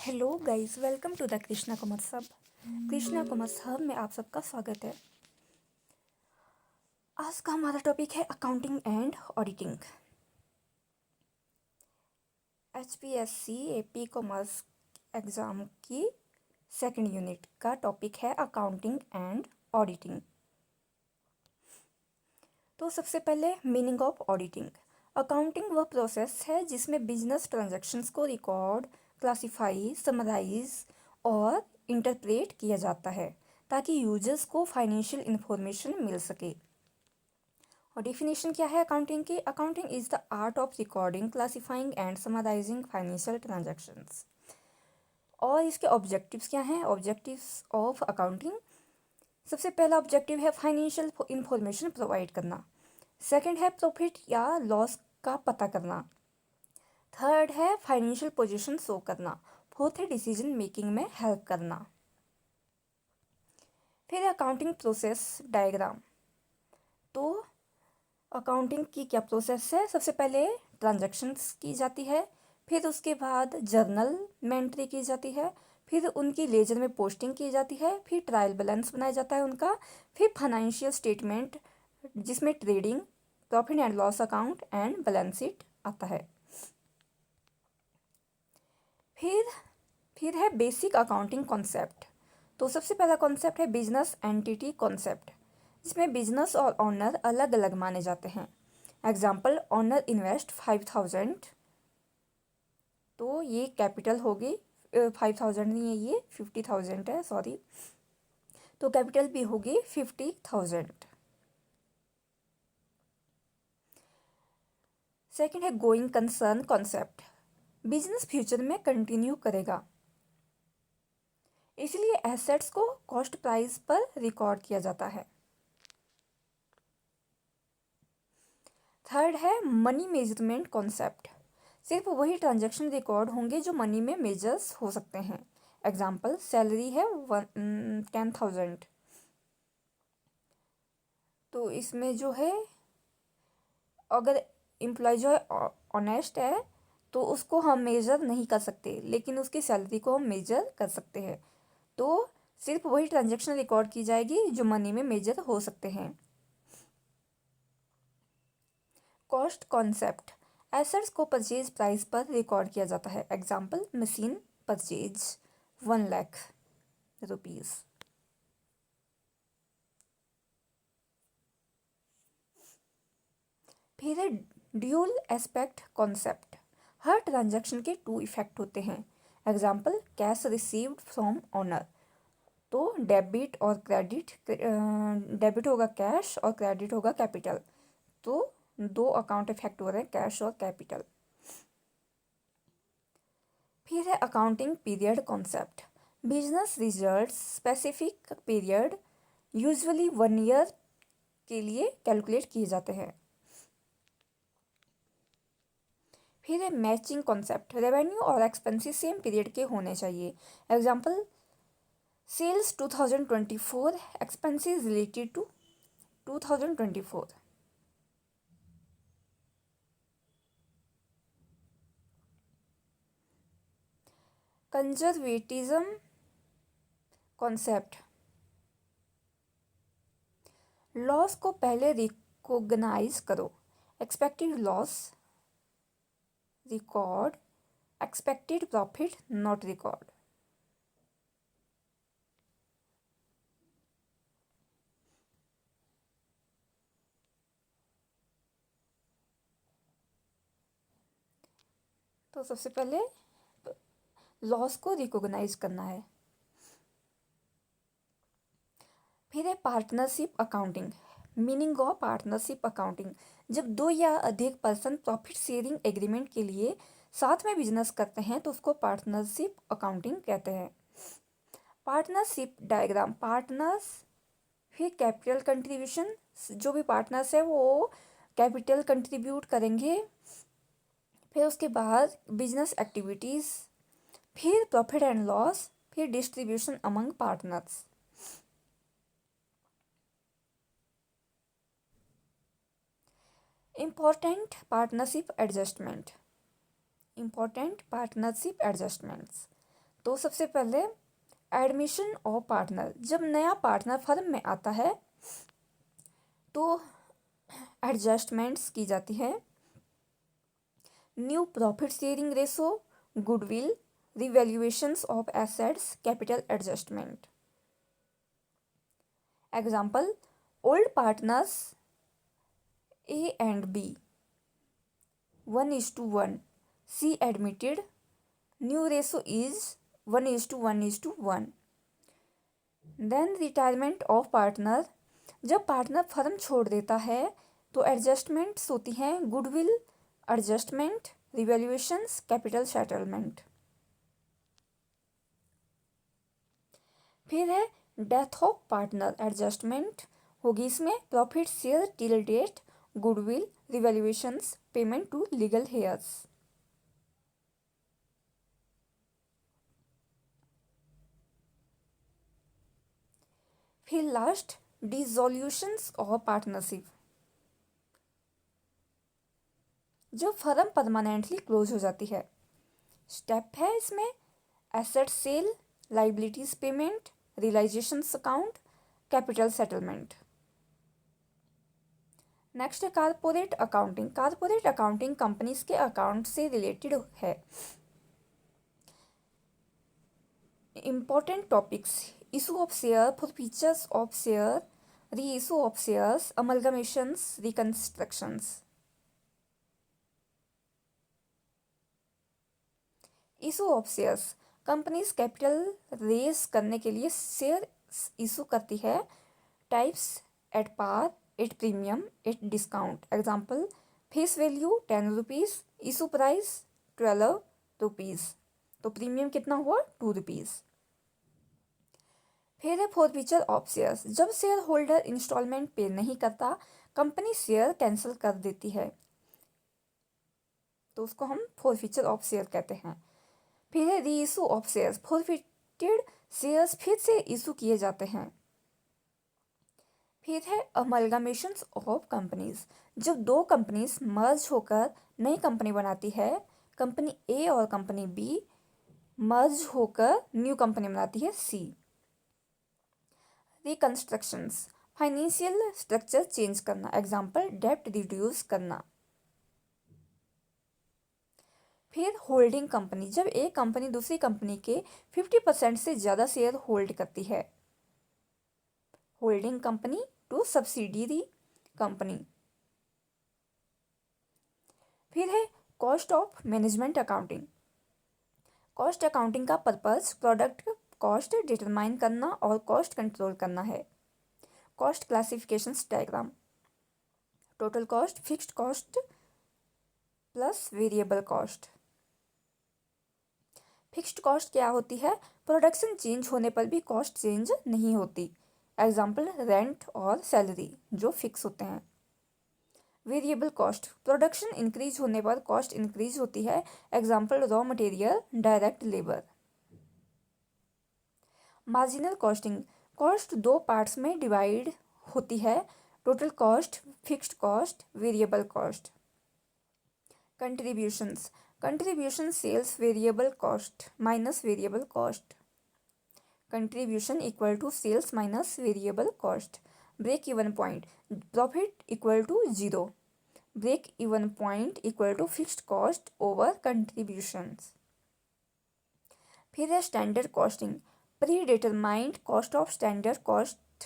Hello guys, welcome to the Krishna commerce hub. Krishna commerce hub में आप सबका स्वागत है। आज का हमारा टॉपिक है accounting and auditing. HPSC AP commerce exam की सेकंड यूनिट का टॉपिक है अकाउंटिंग एंड ऑडिटिंग। तो सबसे पहले मीनिंग ऑफ ऑडिटिंग। अकाउंटिंग वह प्रोसेस है जिसमें बिजनेस ट्रांजैक्शंस को रिकॉर्ड, क्लासिफाई, समराइज और इंटरप्रेट किया जाता है ताकि यूजर्स को फाइनेंशियल इंफॉर्मेशन मिल सके। और डेफिनेशन क्या है अकाउंटिंग की? Accounting is the art of recording, classifying and summarising financial transactions. और इसके ऑब्जेक्टिव्स क्या हैं? ऑब्जेक्टिव्स ऑफ अकाउंटिंग, सबसे पहला ऑब्जेक्टिव है फाइनेंशियल इंफॉर्मेशन प्रोवाइड करना। सेकंड है प्रॉफिट या लॉस का पता करना। थर्ड है फाइनेंशियल पोजीशन शो करना। फोर्थ है डिसीजन मेकिंग में हेल्प करना। फिर अकाउंटिंग प्रोसेस डायग्राम। तो अकाउंटिंग की क्या प्रोसेस है? सबसे पहले ट्रांजैक्शंस की जाती है, फिर उसके बाद जर्नल में एंट्री की जाती है, फिर उनकी लेजर में पोस्टिंग की जाती है, फिर ट्रायल बैलेंस बनाया जाता है उनका, फिर फाइनेंशियल स्टेटमेंट जिसमें trading, profit and loss account and balance sheet आता है। फिर है बेसिक अकाउंटिंग कॉन्सेप्ट। तो सबसे पहला कॉन्सेप्ट है बिजनेस एंटिटी कॉन्सेप्ट, जिसमें बिजनेस और ऑनर अलग अलग माने जाते हैं। एग्जाम्पल, ऑनर इन्वेस्ट 5000, तो ये कैपिटल होगी। 5000 नहीं है, ये 50,000 है, सॉरी। तो कैपिटल भी होगी 50,000। सेकंड है going concern concept. Business future में कंटिन्यू करेगा, इसलिए एसेट्स को कॉस्ट प्राइस पर रिकॉर्ड किया जाता है। थर्ड है मनी मेजरमेंट कॉन्सेप्ट। सिर्फ वही ट्रांजैक्शन रिकॉर्ड होंगे जो मनी में मेजर्स हो सकते हैं। एग्जाम्पल, सैलरी है 10,000, तो इसमें जो है अगर एम्प्लॉय जो है ऑनेस्ट है तो उसको हम मेजर नहीं कर सकते, लेकिन उसकी सैलरी को हम मेजर कर सकते हैं। तो सिर्फ वही ट्रांजैक्शन रिकॉर्ड की जाएगी जो मनी में मेजर हो सकते हैं। कॉस्ट कॉन्सेप्ट, एसेट्स को परचेज प्राइस पर रिकॉर्ड किया जाता है। Example, machine purchase 1,00,000 rupees. फिर है ड्यूल एस्पेक्ट कॉन्सेप्ट। हर ट्रांजैक्शन के 2 इफेक्ट होते हैं। Example, cash received from owner, तो डेबिट और क्रेडिट, डेबिट होगा कैश और क्रेडिट होगा कैपिटल, तो 2 अकाउंट इफेक्ट हो रहे हैं, कैश और कैपिटल। फिर है accounting period concept. Business result specific period, usually 1 year के लिए कैलकुलेट किए जाते हैं। फिर है मैचिंग कॉन्सेप्ट। रेवेन्यू और एक्सपेंसेस सेम पीरियड के होने चाहिए। Example, sales 2024, expenses related to 2024। Conservatism concept, loss को पहले रिकॉग्नाइज करो। Expected loss record, expected profit not record. तो सबसे पहले लॉस को रिकॉग्नाइज करना है। फिर है partnership accounting. Meaning of partnership accounting, जब 2 या अधिक पर्सन प्रॉफिट शेयरिंग एग्रीमेंट के लिए साथ में बिजनेस करते हैं तो उसको पार्टनरशिप अकाउंटिंग कहते हैं। पार्टनरशिप डायग्राम, पार्टनर्स, फिर कैपिटल कंट्रीब्यूशन, जो भी पार्टनर्स है वो कैपिटल कंट्रीब्यूट करेंगे, फिर उसके बाद बिजनेस एक्टिविटीज़, फिर प्रॉफिट एंड लॉस, फिर distribution among partners. Important partnership adjustment, important partnership adjustments. तो सबसे पहले एडमिशन ऑफ पार्टनर, जब नया पार्टनर फर्म में आता है तो एडजस्टमेंट्स की जाती है। New profit sharing ratio, goodwill, revaluations of assets, capital adjustment. Example, old partners A and B 1:1, C admitted, new ratio is 1:1:1। Then retirement of partner, जब पार्टनर फर्म छोड़ देता है तो एडजस्टमेंट्स होती हैं goodwill adjustment, revaluations, capital settlement. फिर है death of partner adjustment होगी इसमें profit share till date, goodwill, revaluations, payment to legal heirs. फिर लास्ट डिसॉल्यूशंस ऑफ पार्टनरशिप, जो फर्म परमानेंटली क्लोज हो जाती है। स्टेप है इसमें asset sale, liabilities payment, realisations account, capital settlement. Next है corporate accounting. Corporate accounting companies के account से रिलेटेड है। Important topics, issue of share, forfeitures of share, re issue of shares, amalgamations, reconstructions. Issue of shares, companies capital raise करने के लिए share issue करती है। Types, at par, at premium, at discount. Example, face value 10 rupees, issue price 12 rupees, तो premium कितना हुआ 2 rupees. फिर है फॉरफीचर ऑफ शेयर्स, जब शेयर होल्डर इंस्टॉलमेंट पे नहीं करता कंपनी शेयर कैंसिल कर देती है, तो उसको हम फॉरफीचर ऑफ शेयर कहते हैं। फिर है री issue of shares, forfeited shares फिर से इशू किए जाते हैं। फिर है अमलगमेशंस ऑफ कंपनीज, जब दो कंपनीज मर्ज होकर नई कंपनी बनाती है, कंपनी ए और कंपनी बी मर्ज होकर न्यू कंपनी बनाती है सी। रिकंस्ट्रक्शंस, फाइनेंशियल स्ट्रक्चर चेंज करना। एग्जाम्पल, डेब्ट रिड्यूस करना। फिर होल्डिंग कंपनी, जब एक कंपनी दूसरी कंपनी के 50% से ज़्यादा शेयर होल्ड करती है। Holding company to subsidiary company. फिर है cost of management accounting. Cost accounting का पर्पस प्रोडक्ट कॉस्ट डिटरमाइन करना और कॉस्ट कंट्रोल करना है। Cost classifications diagram, total cost, fixed cost plus variable cost. Fixed cost क्या होती है? प्रोडक्शन चेंज होने पर भी कॉस्ट चेंज नहीं होती। एग्जाम्पल, रेंट और सैलरी जो फिक्स होते हैं। वेरिएबल कॉस्ट, प्रोडक्शन इंक्रीज होने पर कॉस्ट इंक्रीज होती है। Example, raw material, direct labour. Marginal costing, cost दो पार्ट्स में डिवाइड होती है, total cost, fixed cost, variable cost. Contributions, contribution sales variable cost minus variable cost. Contribution equal to sales minus variable cost. Break even point, profit equal to zero. Break even point equal to fixed cost over contributions. फिर है standard costing, predetermined cost of standard cost.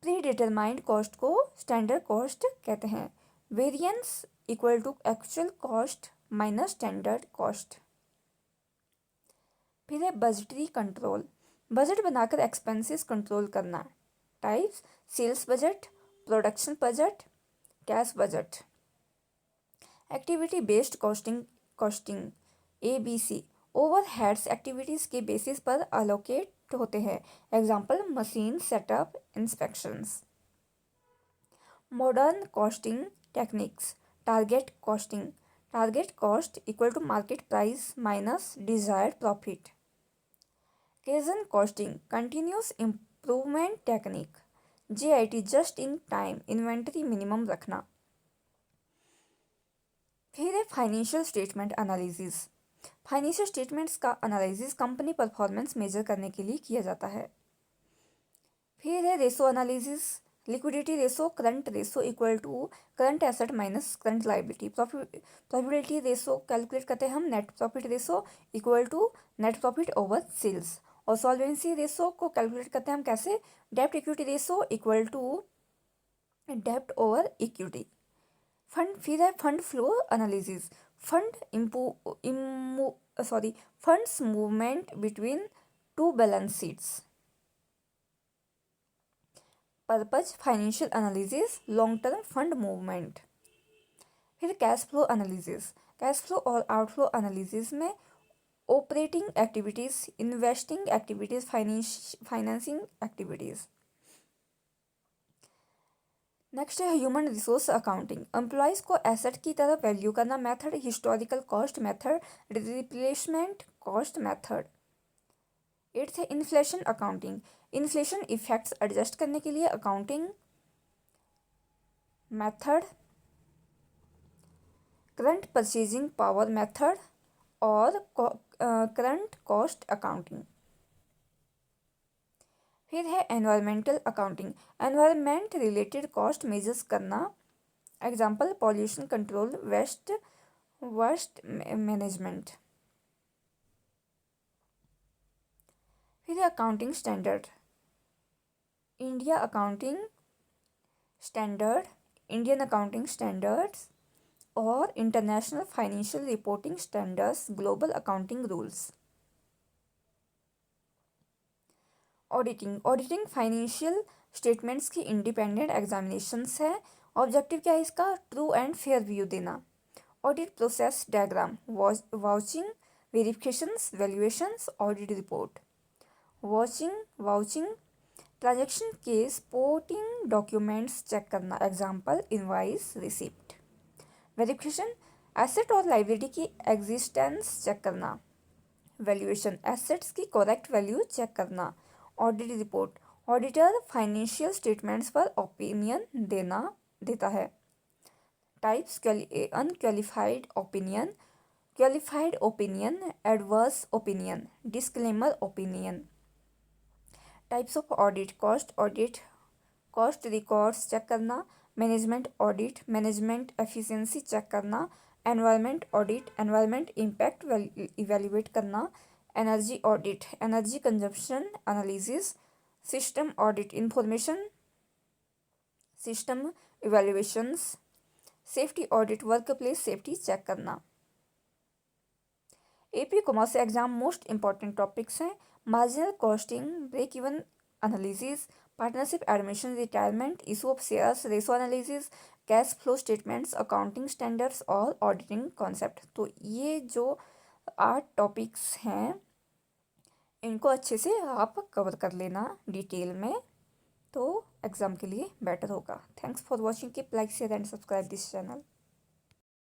Predetermined cost को standard cost कहते हैं। Variance equal to actual cost minus standard cost. फिर है budgetary control, budget बनाकर expenses control करना। Types, sales budget, production budget, cash budget. Activity based costing, costing ABC, overheads activities के basis पर allocate होते हैं। Example, machine setup, inspections. Modern costing techniques, target costing, target cost equal to market price minus desired profit. Kaizen costing, continuous improvement technique. JIT, just in time inventory minimum रखना। फिर है financial statement analysis, financial statements का analysis company performance major करने के लिए किया जाता है। फिर है ratio analysis, liquidity ratio, current ratio equal to current asset minus current liability. Profitability ratio calculate करते हैं हम, net profit ratio equal to net profit over sales. और सॉल्वेंसी रेशो को कैलकुलेट करते हैं हम कैसे, डेब्ट इक्विटी रेशो इक्वल टू डेब्ट ओवर इक्विटी। फिर है fund flow analysis, funds movement between two balance sheets. Purpose financial analysis, long term fund movement. फिर cash flow analysis, cash flow और आउटफ्लो एनालिसिस में operating activities, investing activities, financing activities. Next है human resource accounting, employees को asset की तरह value करना method, historical cost method, replacement cost method. Eighth है inflation accounting, inflation effects adjust करने के लिए accounting method, current purchasing power method और करंट कॉस्ट अकाउंटिंग। फिर है environmental accounting, environment related cost measures करना, example pollution control, waste management. फिर है accounting standard, India accounting standard, Indian accounting standards और international financial reporting standards, global accounting rules. Auditing financial statements की independent examinations है। Objective क्या है इसका, true and fair view देना। Audit process diagram, vouching, verifications, valuations, audit report. Vouching transaction के supporting documents check करना, example invoice, receipt. Verification asset और liability की एग्जिस्टेंस चेक करना। वैल्यूएशन एसेट्स की करेक्ट वैल्यू चेक करना। Audit report auditor financial statements पर opinion देता है। Types unqualified opinion, qualified opinion, adverse opinion, disclaimer opinion. Types of audit, cost records check करना, management audit, management efficiency check करना, environment audit, environment impact evaluate करना, energy audit, energy consumption analysis, system audit, information system evaluations, safety audit, work place safety check करना। AP commerce exam most important topics हैं, marginal costing, break even analysis, partnership admission, retirement, issue of shares, ratio analysis, cash flow statements, accounting standards और auditing concept. तो ये जो 8 topics हैं इनको अच्छे से आप कवर कर लेना डिटेल में, तो एग्ज़ाम के लिए बेटर होगा। Thanks for watching, keep like share and subscribe this channel.